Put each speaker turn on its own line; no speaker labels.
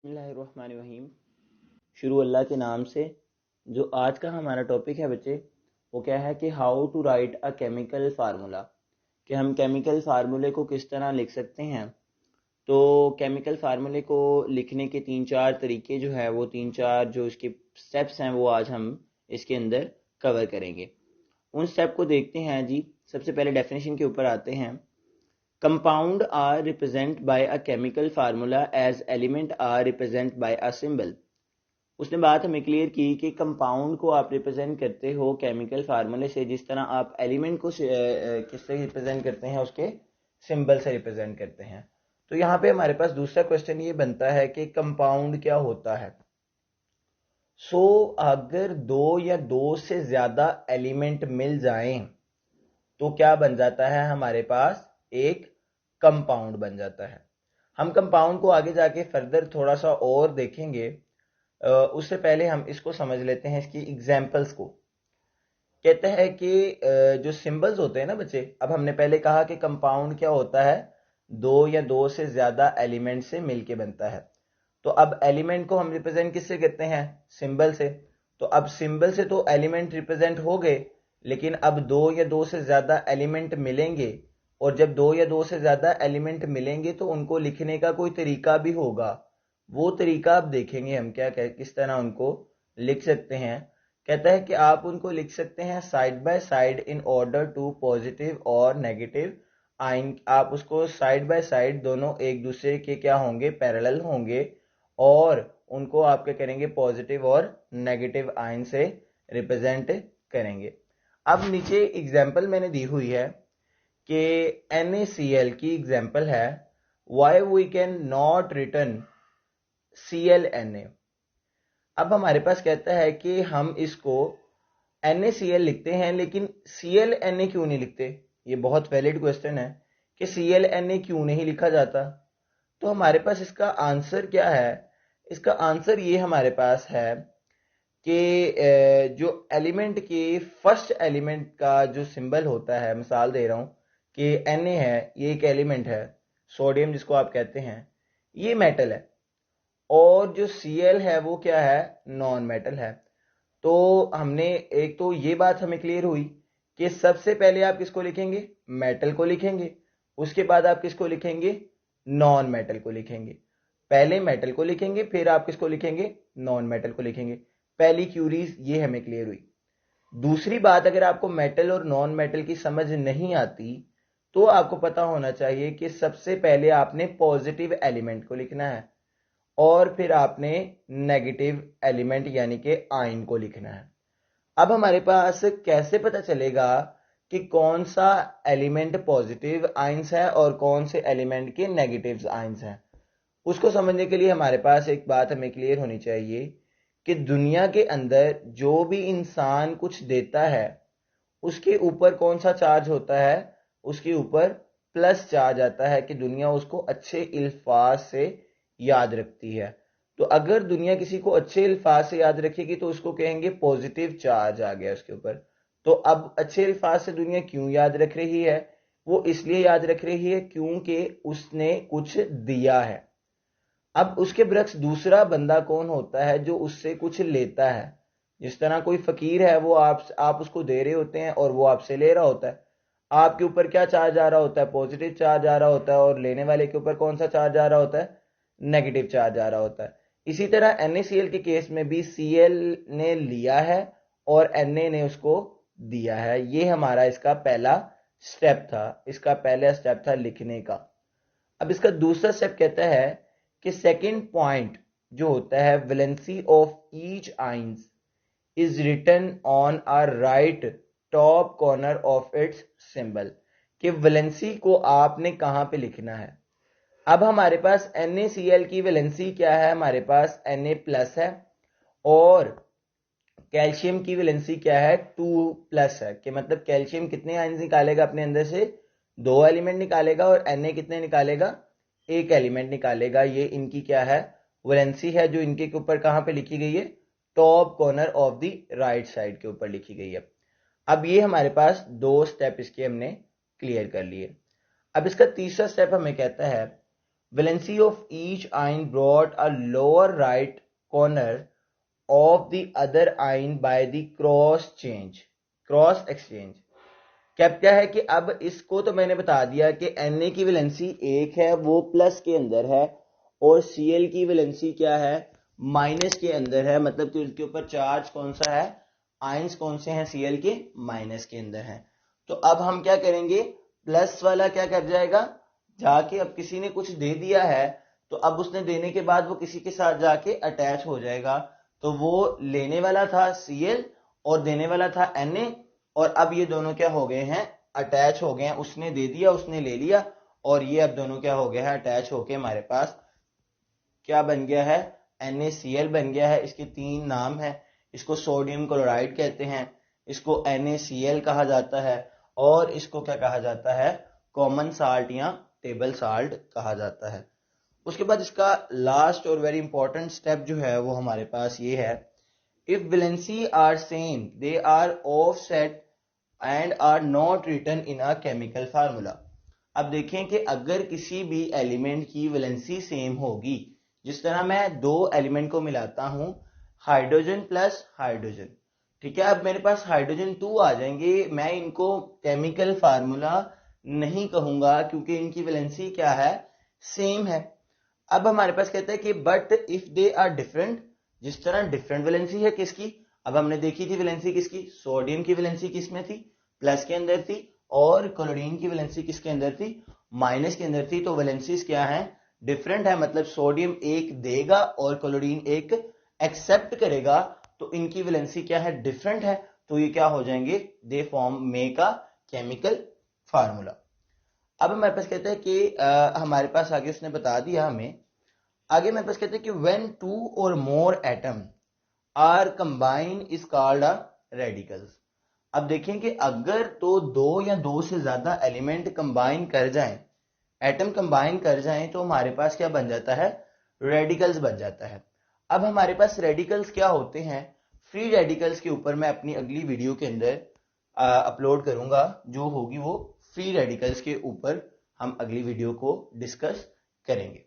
बिस्मिल्लाहिर्रहमानिर्रहीम। शुरू अल्लाह के नाम से। जो आज का हमारा टॉपिक है बच्चे, वो क्या है कि how to write a chemical formula, कि हम केमिकल फार्मूले को किस तरह लिख सकते हैं। तो केमिकल फार्मूले को लिखने के तीन चार तरीके जो है, वो तीन चार जो इसके स्टेप्स हैं, वो आज हम इसके अंदर कवर करेंगे। उन स्टेप को देखते हैं जी। सबसे पहले डेफिनेशन के ऊपर आते हैं। Compound are represented by a chemical formula as element are represented by a symbol। उसने बात हमें क्लियर की कि कंपाउंड को आप रिप्रेजेंट करते हो केमिकल फार्मूले से, जिस तरह आप एलिमेंट को किससे रिप्रेजेंट करते हैं, उसके सिंबल से रिप्रेजेंट करते हैं। तो यहाँ पे हमारे पास दूसरा क्वेश्चन ये बनता है कि कंपाउंड क्या होता है। अगर दो या दो से ज्यादा एलिमेंट मिल जाएं तो क्या बन जाता है, हमारे पास एक कंपाउंड बन जाता है। हम कंपाउंड को आगे जाके फर्दर थोड़ा सा और देखेंगे। उससे पहले हम इसको समझ लेते हैं, इसकी एग्जाम्पल्स को। कहते हैं कि जो सिंबल्स होते हैं ना बच्चे, अब हमने पहले कहा कि कंपाउंड क्या होता है, दो या दो से ज्यादा एलिमेंट से मिलके बनता है। तो अब एलिमेंट को हम रिप्रेजेंट किससे करते हैं, सिंबल से। तो अब सिंबल से तो एलिमेंट रिप्रेजेंट हो गए, लेकिन अब दो या दो से ज्यादा एलिमेंट मिलेंगे, और जब दो या दो से ज्यादा एलिमेंट मिलेंगे तो उनको लिखने का कोई तरीका भी होगा। वो तरीका अब देखेंगे हम क्या किस तरह उनको लिख सकते हैं। कहता है कि आप उनको लिख सकते हैं side by side in order to positive और नेगेटिव आइन। आप उसको साइड बाय साइड दोनों एक दूसरे के क्या होंगे, पैरेलल होंगे, और उनको आप क्या करेंगे, पॉजिटिव और नेगेटिव आइन से रिप्रेजेंट करेंगे। अब नीचे एग्जाम्पल मैंने दी हुई है कि NaCl की एग्जाम्पल है, why we can not return ClNa। अब हमारे पास कहता है कि हम इसको NaCl लिखते हैं, लेकिन ClNa क्यों नहीं लिखते। ये बहुत वैलिड क्वेश्चन है कि ClNa क्यों नहीं लिखा जाता। तो हमारे पास इसका आंसर क्या है, इसका आंसर ये हमारे पास है कि जो एलिमेंट के फर्स्ट एलिमेंट का जो सिंबल होता है, मिसाल दे रहा हूं कि Na है, ये एक एलिमेंट है, सोडियम जिसको आप कहते हैं, ये मेटल है, और जो Cl है वो क्या है, नॉन मेटल है। तो हमने एक तो ये बात हमें क्लियर हुई कि सबसे पहले आप किसको लिखेंगे, मेटल को लिखेंगे, उसके बाद आप किसको लिखेंगे, नॉन मेटल को लिखेंगे। पहले मेटल को लिखेंगे, फिर आप किसको लिखेंगे, नॉन मेटल को लिखेंगे। पहली क्यूरीज ये हमें क्लियर हुई। दूसरी बात, अगर आपको मेटल और नॉन मेटल की समझ नहीं आती तो आपको पता होना चाहिए कि सबसे पहले आपने पॉजिटिव एलिमेंट को लिखना है, और फिर आपने नेगेटिव एलिमेंट यानी कि आयन को लिखना है। अब हमारे पास कैसे पता चलेगा कि कौन सा एलिमेंट पॉजिटिव आयंस है और कौन से एलिमेंट के नेगेटिव आयंस हैं। उसको समझने के लिए हमारे पास एक बात हमें क्लियर होनी चाहिए कि दुनिया के अंदर जो भी इंसान कुछ देता है, उसके ऊपर कौन सा चार्ज होता है, उसके ऊपर प्लस चार्ज आता है, कि दुनिया उसको अच्छे अल्फाज से याद रखती है। तो अगर दुनिया किसी को अच्छे अल्फाज से याद रखेगी तो उसको कहेंगे पॉजिटिव चार्ज आ गया उसके ऊपर। तो अब अच्छे अल्फाज से दुनिया क्यों याद रख रही है, वो इसलिए याद रख रही है क्योंकि उसने कुछ दिया है। अब उसके बरक्स दूसरा बंदा कौन होता है, जो उससे कुछ लेता है। जिस तरह कोई फकीर है, वो आप उसको दे रहे होते हैं और वो आपसे ले रहा होता है। आपके ऊपर क्या चार्ज आ रहा होता है, पॉजिटिव चार्ज आ रहा होता है, और लेने वाले के ऊपर कौन सा चार्ज आ रहा होता है, नेगेटिव चार्ज आ रहा होता है। इसी तरह NaCl के केस में भी Cl ने लिया है और Na ने उसको दिया है। ये हमारा इसका पहला स्टेप था, इसका पहला स्टेप था लिखने का। अब इसका दूसरा स्टेप कहता है कि सेकंड पॉइंट जो होता है, valency of each ions is written on a right top corner of its symbol, कि वैलेंसी को आपने कहां पे लिखना है। अब हमारे पास NaCl की वैलेंसी क्या है, हमारे पास Na प्लस है, और कैल्शियम की वैलेंसी क्या है, 2 प्लस है। कि मतलब कैल्शियम कितने आयंस निकालेगा अपने अंदर से, 2 एलिमेंट निकालेगा, और Na कितने निकालेगा, एक एलिमेंट निकालेगा। ये इनकी क्या है, वैलेंसी है, जो इनके ऊपर कहां पे लिखी गई है, top corner of the right side के ऊपर लिखी गई है। अब ये हमारे पास दो स्टेप इसके हमने क्लियर कर लिए। अब इसका तीसरा स्टेप हमें कहता है, वैलेंसी ऑफ ईच आइन brought a lower right corner of the other आइन बाय द क्रॉस एक्सचेंज। क्या है कि अब इसको तो मैंने बता दिया कि Na की वैलेंसी 1 है, वो प्लस के अंदर है, और Cl की वैलेंसी क्या है, माइनस के अंदर है, मतलब कि उसके ऊपर चार्ज कौन सा है, आयंस कौन से हैं, Cl के माइनस के अंदर है। तो अब हम क्या करेंगे, प्लस वाला क्या कर जाएगा, जाके अब किसी ने कुछ दे दिया है तो अब उसने देने के बाद वो किसी के साथ जाके अटैच हो जाएगा। तो वो लेने वाला था Cl और देने वाला था Na, और अब ये दोनों क्या हो गए हैं, अटैच हो गए हैं। उसने दे दिया, उसने ले लिया, और ये अब दोनों क्या हो गया है, अटैच होके हमारे पास क्या बन गया है, NaCl बन गया है। इसके 3 नाम है, इसको सोडियम क्लोराइड कहते हैं, इसको NaCl कहा जाता है, और इसको क्या कहा जाता है, कॉमन साल्ट या टेबल साल्ट कहा जाता है। उसके बाद इसका लास्ट और वेरी इंपॉर्टेंट स्टेप जो है वो हमारे पास ये है, if valency are same they are offset and are not written in a chemical formula. अब देखें कि अगर किसी भी एलिमेंट की वैलेंसी सेम होगी, जिस तरह मैं 2 एलिमेंट को मिलाता हूं, हाइड्रोजन प्लस हाइड्रोजन, ठीक है, अब मेरे पास हाइड्रोजन 2 आ जाएंगे, मैं इनको केमिकल फार्मूला नहीं कहूंगा क्योंकि इनकी वैलेंसी क्या है, सेम है। अब हमारे पास कहता है कि but if they are different, जिस तरह डिफरेंट वैलेंसी है किसकी, अब हमने देखी थी वैलेंसी किसकी, सोडियम की वैलेंसी किसमें थी, प्लस के अंदर थी, और क्लोरीन की वैलेंसी किसके अंदर थी, माइनस के अंदर थी। तो वैलेंसीज क्या है, डिफरेंट है, मतलब सोडियम एक देगा और क्लोरीन एक एक्सेप्ट करेगा, तो इनकी वैलेंसी क्या है, डिफरेंट है। तो ये क्या हो जाएंगे, they form make a chemical formula. अब हमारे पास कहते हैं कि हमारे पास आगे उसने बता दिया हमें, आगे हमारे पास कहते हैं कि व्हेन 2 और more atom are combine is called a radicals. अब देखें कि अगर तो 2 या 2 से ज्यादा एलिमेंट कंबाइन कर जाएं, एटम कंबाइन कर जाएं, तो हमारे पास क्या बन जाता है, रेडिकल्स बन जाता है। अब हमारे पास रेडिकल्स क्या होते हैं, फ्री रेडिकल्स के ऊपर मैं अपनी अगली वीडियो के अंदर अपलोड करूंगा, जो होगी वो फ्री रेडिकल्स के ऊपर हम अगली वीडियो को डिस्कस करेंगे।